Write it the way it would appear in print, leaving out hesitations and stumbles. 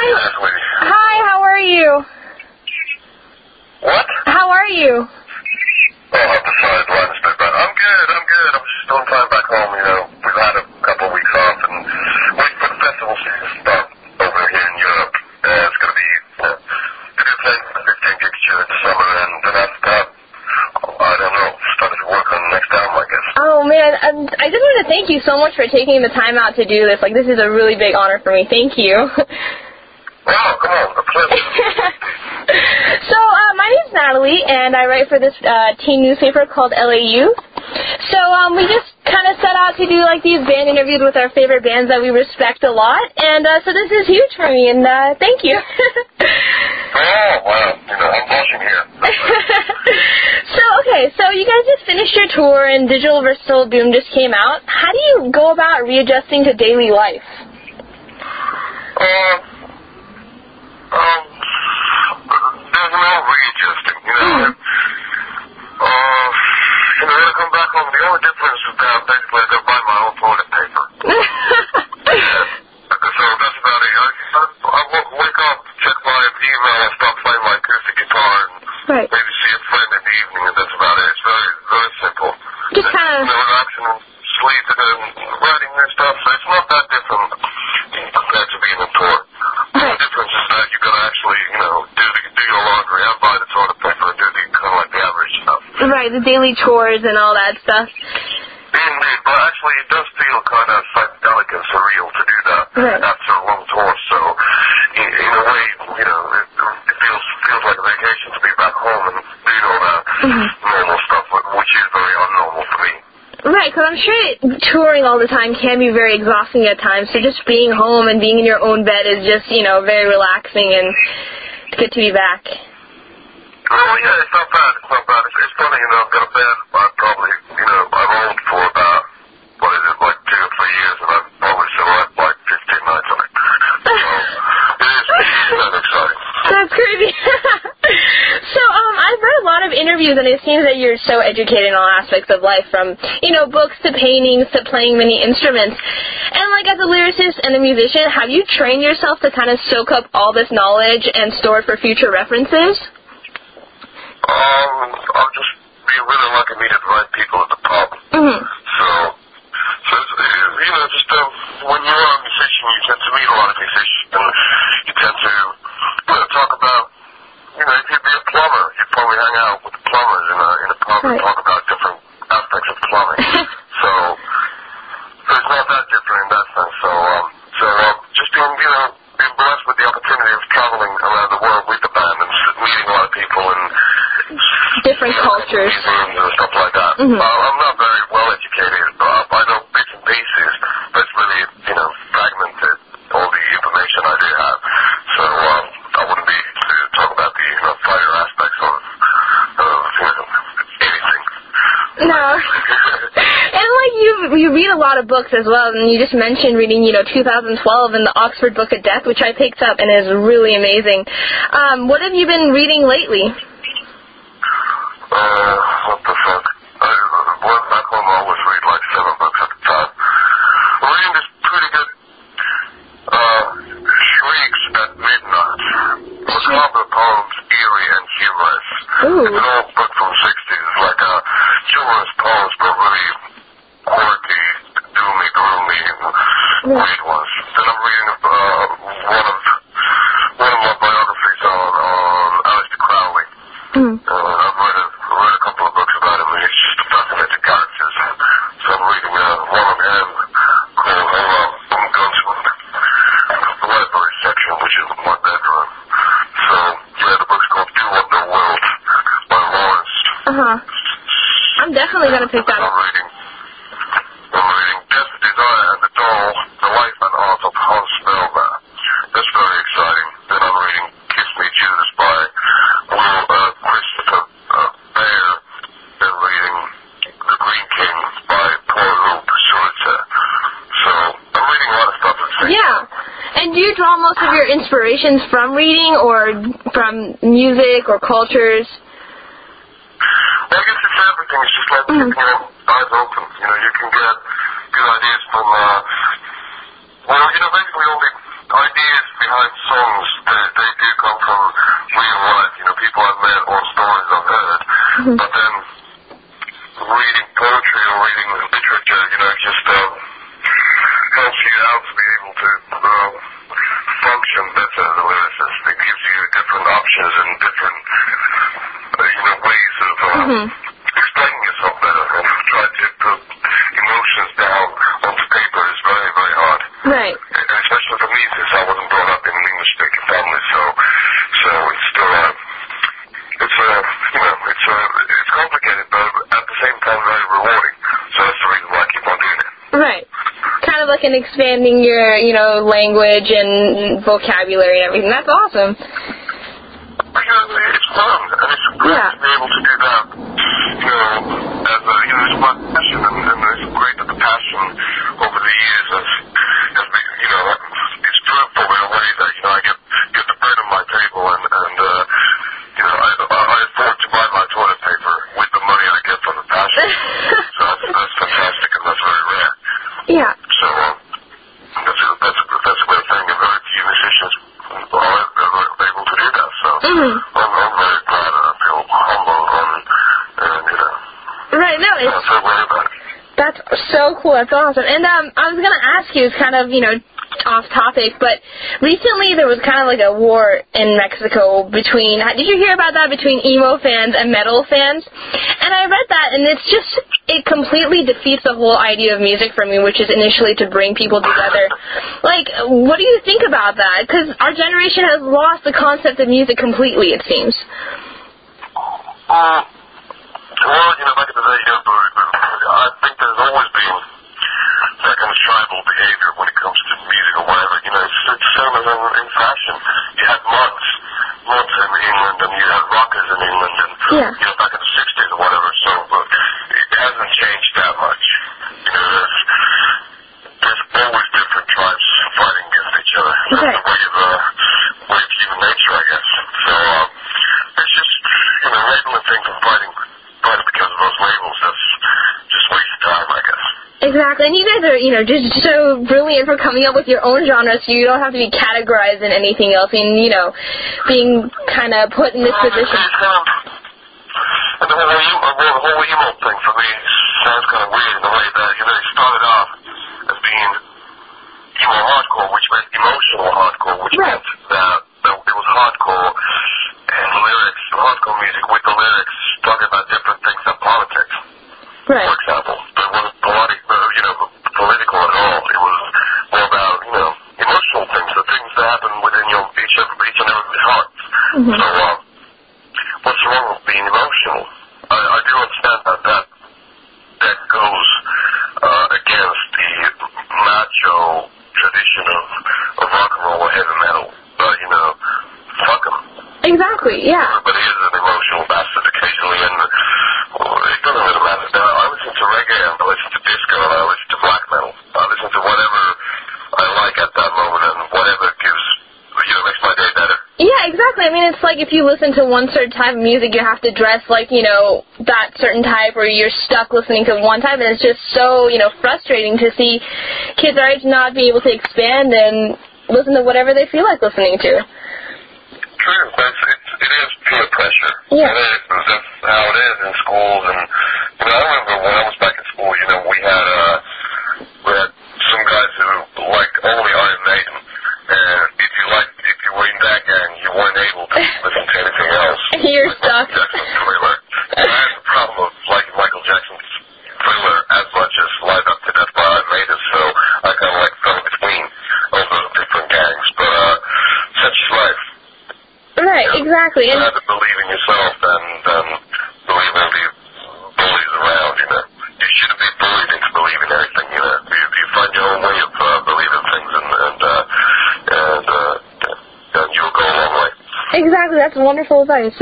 Hi, how are you? What? How are you? Oh, I'm sorry, the line's been bad. I'm good. I'm just doing time back home, you know. We've had a couple of weeks off and waiting for the festival season to start over here in Europe. It's going to be, we do play 15 gigs during the summer, and then after that, I don't know, started to work on the next album, I guess. Oh, man, I just want to thank you so much for taking the time out to do this. Like, this is a really big honor for me. Thank you. Oh, come on, a pleasure. So, my name's Nattalie, and I write for this teen newspaper called LAU. So, we just kind of set out to do, like, these band interviews with our favorite bands that we respect a lot, and so this is huge for me, and thank you. Oh, wow, you know, I'm blushing here. So you guys just finished your tour, and Digital Versatile Boom just came out. How do you go about readjusting to daily life? There's no readjusting, you know. You know, when I come back home, the only difference is that basically I gotta buy my own toilet paper. So that's about it. I wake up, check my email, and start playing my acoustic guitar, and maybe see a friend in the evening, and that's about it. It's very, very simple. Just kind of... relaxing and sleep and writing new stuff, so it's not that different compared to being on tour. The difference is that you gotta actually, you know, do your laundry and buy the toilet paper and do the kind of like the average stuff. Right, the daily chores and all that stuff. Indeed, but actually it does feel kind of psychedelic and surreal to do that after a long tour. So in a way, you know, it feels like a vacation to be back home and doing all that normal stuff, which is very unnormal for me. Right, because I'm sure touring all the time can be very exhausting at times, so just being home and being in your own bed is just, you know, very relaxing, and it's good to be back. Oh, yeah, it's not bad. It's funny, you know, I've got a band, I've owned for about, what is it, like 2 or 3 years, and I've probably survived like 15 nights on it. So, it is that exciting. That's crazy. So, I've read a lot of interviews, and it seems that you're so educated in all aspects of life, from, you know, books to paintings to playing many instruments. And, like, as a lyricist and a musician, have you trained yourself to kind of soak up all this knowledge and store it for future references? I've just been really lucky meeting the right people at the top. So you know, just when you're a musician, you tend to meet a lot of musicians, and you tend to, you know, talk about, you know, if you'd be a plumber, you'd probably hang out with plumbers in a pub and talk about different aspects of plumbing. So it's not that different in that sense. So just being, you know, being blessed with the opportunity of traveling around the world with the band and meeting a lot of people and different cultures and stuff like that. I'm not very well educated, but I know bits and pieces, but it's really, you know, fragmented, all the information I do have. So I wouldn't be to talk about the, you know, finer aspects of you know, anything. No. And like you read a lot of books as well, and you just mentioned reading, you know, 2012 and the Oxford Book of Death, which I picked up and is really amazing. What have you been reading lately? What the fuck? When back home I always read like 7 books at a time. I'm reading this pretty good Shrieks at Midnight. Macabre poems, eerie and humorous. It's an old book from the 60s. It's like humorous poems, but really quirky, doomy, gloomy, and weird ones. Then I'm reading one of my biographies on Aleister Crowley. I've read a couple of books about him, and he's just a fascinating character. So I'm reading one of him called Gunsmoke, the library section, which is my bedroom. So, yeah, the book's called Do What the World by Lawrence. I'm definitely going to pick that up. I'm reading Death, Dsire, and the Doll, The Life and Art of Hans Melba. That's very exciting. Then I'm reading Kiss Me Judas by Christopher Bear. Then reading The Green King by Paul Surita. So I'm reading a lot of stuff at the same time. And do you draw most of your inspirations from reading or from music or cultures? Well, I guess it's everything. It's just like keeping your eyes open. You know, you can get good ideas from, well, you know, basically all the ideas behind songs, they do come from real life, you know, people I've met or stories I've heard, but then reading poetry or reading literature, you know, just helps you out to be able to function better as a lyricist. It gives you different options and different, you know, ways of explaining yourself better, and try to put emotions down onto paper is very, very hard. Right. Especially for me, since I wasn't brought up in an English-speaking family, so it's still, it's complicated, but at the same time very rewarding. So that's the reason why I keep on doing it. Right. Kind of like expanding your, you know, language and vocabulary and everything. That's awesome. It's fun, and it's great to be able to do that, you know, as a, you know, it's my passion, and it's great that the passion over the years has been, you know, it's proved for me already that, you know, I get the bread on my table, and you know, I afford to buy my toilet paper with the money I get from the passion. So that's fantastic, and that's very rare. Yeah. So that's a great thing, and very few musicians are able to do that. So I'm very glad, and I feel humble, and you know. Right. No, it's. I'm so glad about it. That's so cool. That's awesome. And I was gonna ask you, it's kind of, you know, off topic, but recently there was kind of like a war in Mexico between, did you hear about that, between emo fans and metal fans? And I read that, and it's just, it completely defeats the whole idea of music for me, which is initially to bring people together. Like, what do you think about that? Because our generation has lost the concept of music completely, it seems. Well, you know, back in the day, I think there's always been that kind of tribal behavior when it comes to music or whatever. You know, it's the same as in fashion. You had mods in England, and you had rockers in England, and you know, back in the 60s or whatever. So it hasn't changed that much. You know, there's always different tribes fighting against each other. That's the way of human nature, I guess. So it's just, you know, labeling things and fighting because of those labels. That's just waste time, I guess. Exactly, and you guys are, you know, just so brilliant for coming up with your own genre, so you don't have to be categorized in anything else, and, you know, being kind of put in this position. And the whole emo thing for me sounds kind of weird in the way that, you know, it started off as being emo hardcore, which meant emotional hardcore, which meant that it was hardcore and lyrics, hardcore music with the lyrics talking about different things than politics, for example. But it wasn't political at all. It was more about, you know, emotional things, the things that happen within each and everybody's heart. So, what's wrong with being emotional? I do understand that goes against the macho tradition of rock and roll or heavy metal. But, you know, fuck them. Exactly, yeah. Everybody is an emotional bastard occasionally, and it doesn't really matter. I listen to reggae, I listen to disco, and I listen to black metal. I listen to whatever I like at that moment, and whatever gives, you know, makes my day better. Yeah, exactly. I mean, it's like if you listen to one certain type of music, you have to dress like, you know, that certain type, or you're stuck listening to one type, and it's just so, you know, frustrating to see kids our age not be able to expand and listen to whatever they feel like listening to. True, but it is peer pressure. Yeah. It is. That's how it is in schools, and, you know, I remember when I was back in school, you know, we had some guys who liked only Iron Maiden, and if you were in that gang, you weren't able to listen to anything else. You're stuck. Jackson's Thriller. And I had the problem of liking Michael Jackson's Thriller as much as Live Up to Death by Iron Maiden, so I kind of like fell between all those different gangs, but such is life. Right, you know, exactly. You have to believe in yourself and believe in the bullies around, you know. You shouldn't be bullied into believing anything, you know. You find your own way of believing things, and you'll go a long way. Exactly, that's wonderful advice.